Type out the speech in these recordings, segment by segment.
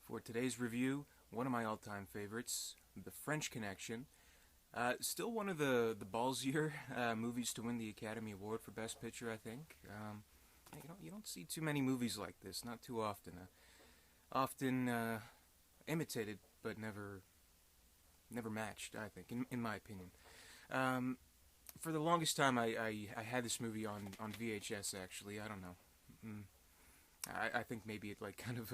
For today's review, one of my all-time favorites, The French Connection. Still one of the ballsier movies to win the Academy Award for Best Picture, I think. You don't see too many movies like this, not too often. Often imitated, but never matched, I think, in my opinion. Um, for the longest time, I had this movie on VHS, actually. I don't know. Mm, I think maybe it like kind of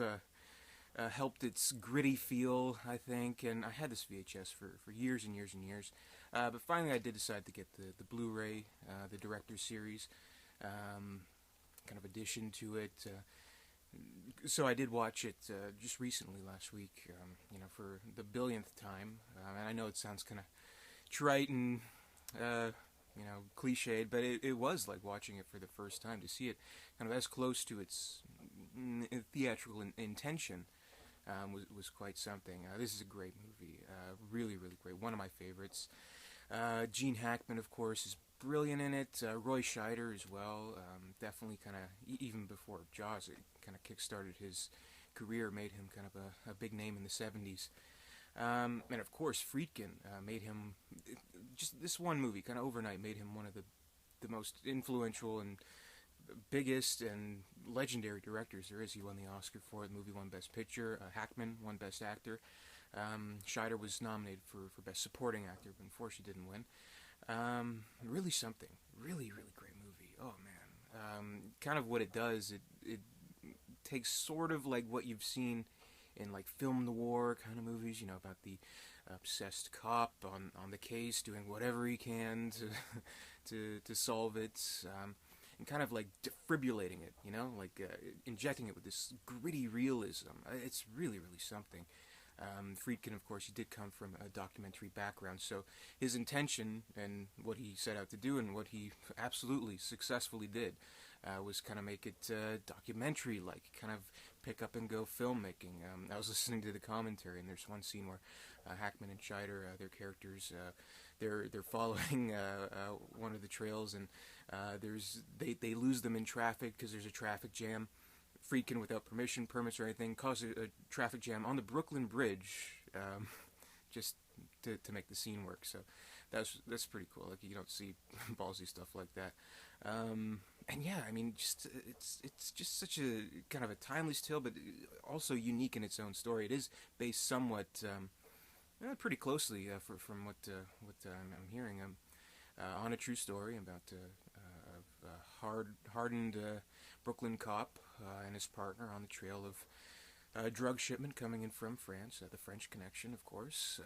helped its gritty feel, I think, and I had this VHS for years and years and years. But finally, I did decide to get the Blu-ray, the director's series, kind of addition to it. So I did watch it just recently last week, for the billionth time. And I know it sounds kind of trite and cliched, but it was like watching it for the first time to see it kind of as close to its theatrical intention was quite something. This is a great movie, really, really great. One of my favorites. Gene Hackman, of course, is brilliant in it. Roy Scheider as well. Definitely kind of, even before Jaws, it kind of kickstarted his career, made him kind of a big name in the 70s. And of course, Friedkin made him, just this one movie, kind of overnight, made him one of the most influential and biggest and legendary directors there is. He won the Oscar for it. The movie won Best Picture. Hackman won Best Actor. Scheider was nominated for Best Supporting Actor, but unfortunately didn't win. Really something. Really, really great movie. Oh, man. Kind of what it does, it takes sort of like what you've seen in like film noir kind of movies, about the obsessed cop on the case doing whatever he can to solve it. And kind of like defibrillating it, like injecting it with this gritty realism. It's really, really something. Friedkin, of course, he did come from a documentary background, so his intention and what he set out to do and what he absolutely successfully did was kind of make it documentary-like, kind of pick up and go filmmaking. I was listening to the commentary, and there's one scene where Hackman and Scheider, their characters, they're following one of the trails, and they lose them in traffic because there's a traffic jam. Friedkin, without permits or anything, caused a traffic jam on the Brooklyn Bridge, just to make the scene work. So that's pretty cool. Like, you don't see ballsy stuff like that. And yeah, I mean, just it's just such a kind of a timeless tale, but also unique in its own story. It is based somewhat pretty closely from what I'm hearing, on a true story about a hardened Brooklyn cop and his partner on the trail of a drug shipment coming in from France, the French Connection, of course.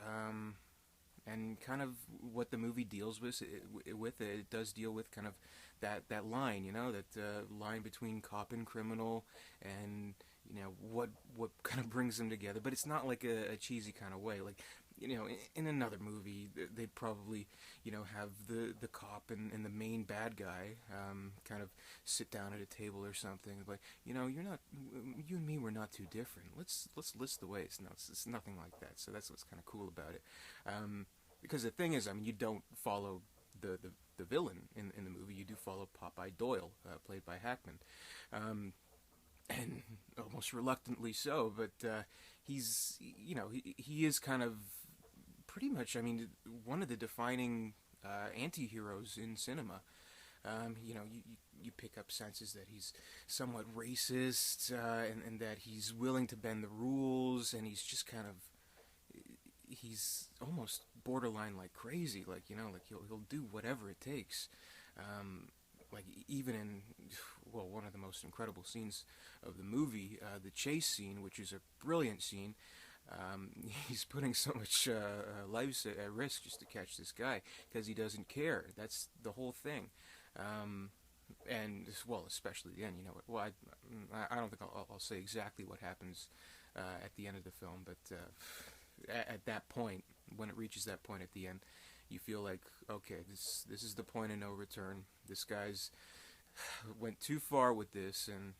And kind of what the movie deals with, it does deal with kind of that line, that line between cop and criminal, and what kind of brings them together. But it's not like a cheesy kind of way. Like, in another movie, they'd probably, have the cop and the main bad guy kind of sit down at a table or something. Like, you and me, we're not too different. Let's list the ways. No, it's nothing like that. So that's what's kind of cool about it. Because the thing is, I mean, you don't follow the villain in the movie. You do follow Popeye Doyle, played by Hackman. And almost reluctantly so, but he's, he is kind of pretty much, I mean, one of the defining anti-heroes in cinema. You pick up senses that he's somewhat racist, and that he's willing to bend the rules, and he's just kind of, he's almost borderline like crazy, like, like he'll do whatever it takes. Like, even in, well, one of the most incredible scenes of the movie, the chase scene, which is a brilliant scene. He's putting so much lives at risk just to catch this guy because he doesn't care. That's the whole thing. And, well, especially the end, well, I don't think I'll say exactly what happens at the end of the film, but at that point, when it reaches that point at the end, you feel like, okay, this is the point of no return. This guy's went too far with this, and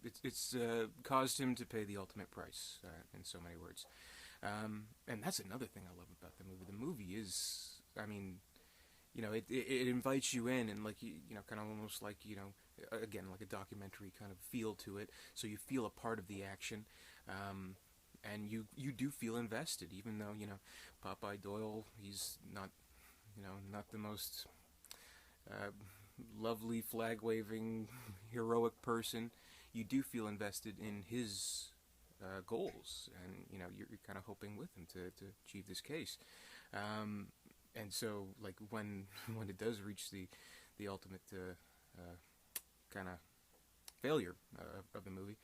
it's caused him to pay the ultimate price, in so many words. And that's another thing I love about the movie. The movie is, I mean, it invites you in, and like kind of almost like again, like a documentary kind of feel to it. So you feel a part of the action. And you do feel invested, even though Popeye Doyle, he's not not the most uh, lovely flag waving heroic person. You do feel invested in his goals, and you're kind of hoping with him to achieve this case. Um, and so, like when when it does reach the ultimate kind of failure of the movie,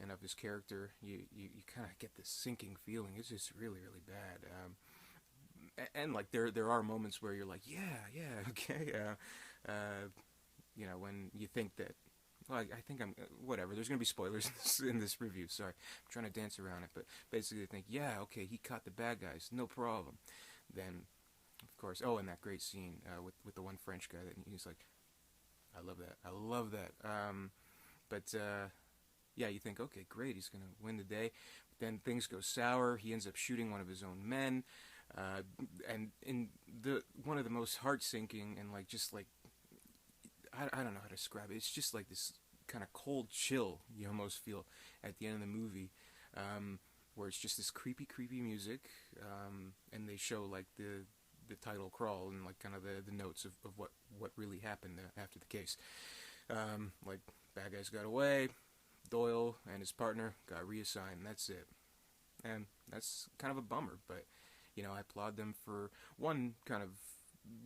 and of his character, you kind of get this sinking feeling. It's just really really bad. And like there are moments where you're like, yeah, okay, when you think that. Well, I think I'm whatever. There's gonna be spoilers in this review. Sorry, I'm trying to dance around it, but basically, I think, yeah, okay, he caught the bad guys, no problem. Then, of course, oh, and that great scene with the one French guy that he's like, I love that, I love that. But yeah, you think, okay, great, he's gonna win the day. But then things go sour. He ends up shooting one of his own men, and in the one of the most heart sinking and like just like I don't know how to describe it. It's just like this kind of cold chill you almost feel at the end of the movie, where it's just this creepy, creepy music, and they show like the title crawl and like kind of the notes of what really happened after the case. Like bad guys got away, Doyle and his partner got reassigned. That's it, and that's kind of a bummer. But I applaud them for one kind of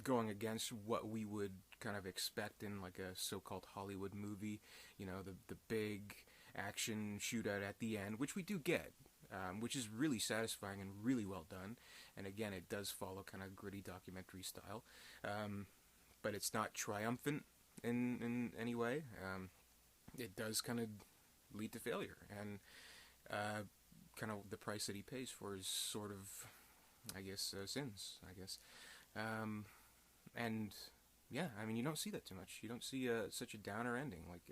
going against what we would kind of expect in like a so-called Hollywood movie. The big action shootout at the end, which we do get, which is really satisfying and really well done. And again, it does follow kind of gritty documentary style, but it's not triumphant in any way. It does kind of lead to failure, and kind of the price that he pays for his sort of, I guess, sins, I guess. And yeah, I mean, you don't see that too much. You don't see such a downer ending. Like,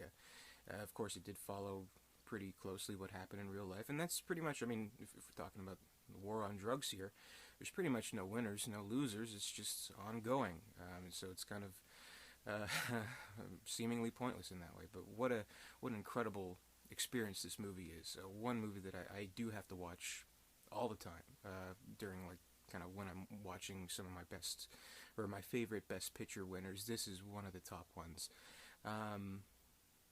of course, it did follow pretty closely what happened in real life, and that's pretty much. I mean, if we're talking about the war on drugs here, there's pretty much no winners, no losers. It's just ongoing. So it's kind of seemingly pointless in that way. But what an incredible experience this movie is. One movie that I do have to watch all the time during like kind of when I'm watching some of my best or my favorite Best Picture winners. This is one of the top ones.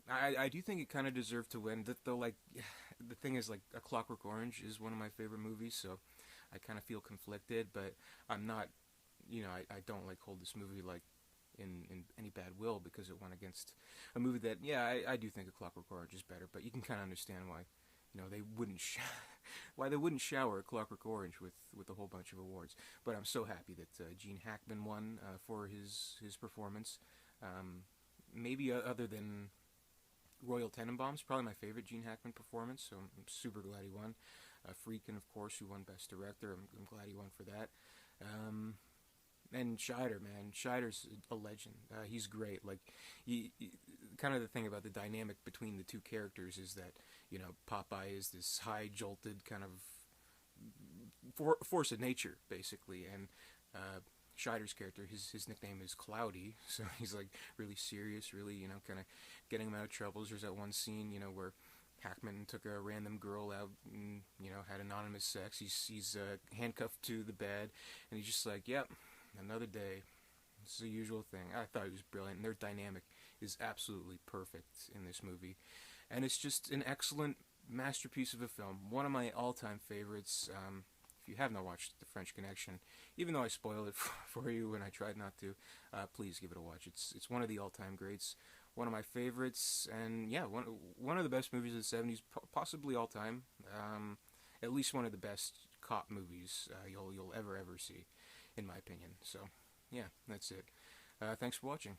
I do think it kind of deserved to win, though. Like the thing is, like A Clockwork Orange is one of my favorite movies, so I kind of feel conflicted. But I'm not, I don't like hold this movie like in any bad will because it went against a movie that, yeah, I do think A Clockwork Orange is better. But you can kind of understand why they wouldn't why they wouldn't shower Clockwork Orange with a whole bunch of awards. But I'm so happy that Gene Hackman won for his performance. Maybe other than Royal Tenenbaums, probably my favorite Gene Hackman performance. So I'm super glad he won. Friedkin, of course, who won Best Director. I'm glad he won for that. And Scheider, man, Scheider's a legend. He's great. Like, kind of the thing about the dynamic between the two characters is that Popeye is this high jolted kind of force of nature, basically, and Scheider's character, his nickname is Cloudy, so he's like really serious, really kind of getting him out of troubles. There's that one scene where Hackman took a random girl out and had anonymous sex. He's handcuffed to the bed, and he's just like, yep. Another day. It's the usual thing. I thought it was brilliant. Their dynamic is absolutely perfect in this movie. And it's just an excellent masterpiece of a film. One of my all-time favorites. If you have not watched The French Connection, even though I spoiled it for you and I tried not to, please give it a watch. It's one of the all-time greats. One of my favorites. And yeah, one of the best movies of the 70s, possibly all-time. At least one of the best cop movies you'll ever see, in my opinion. So, yeah, that's it. Thanks for watching.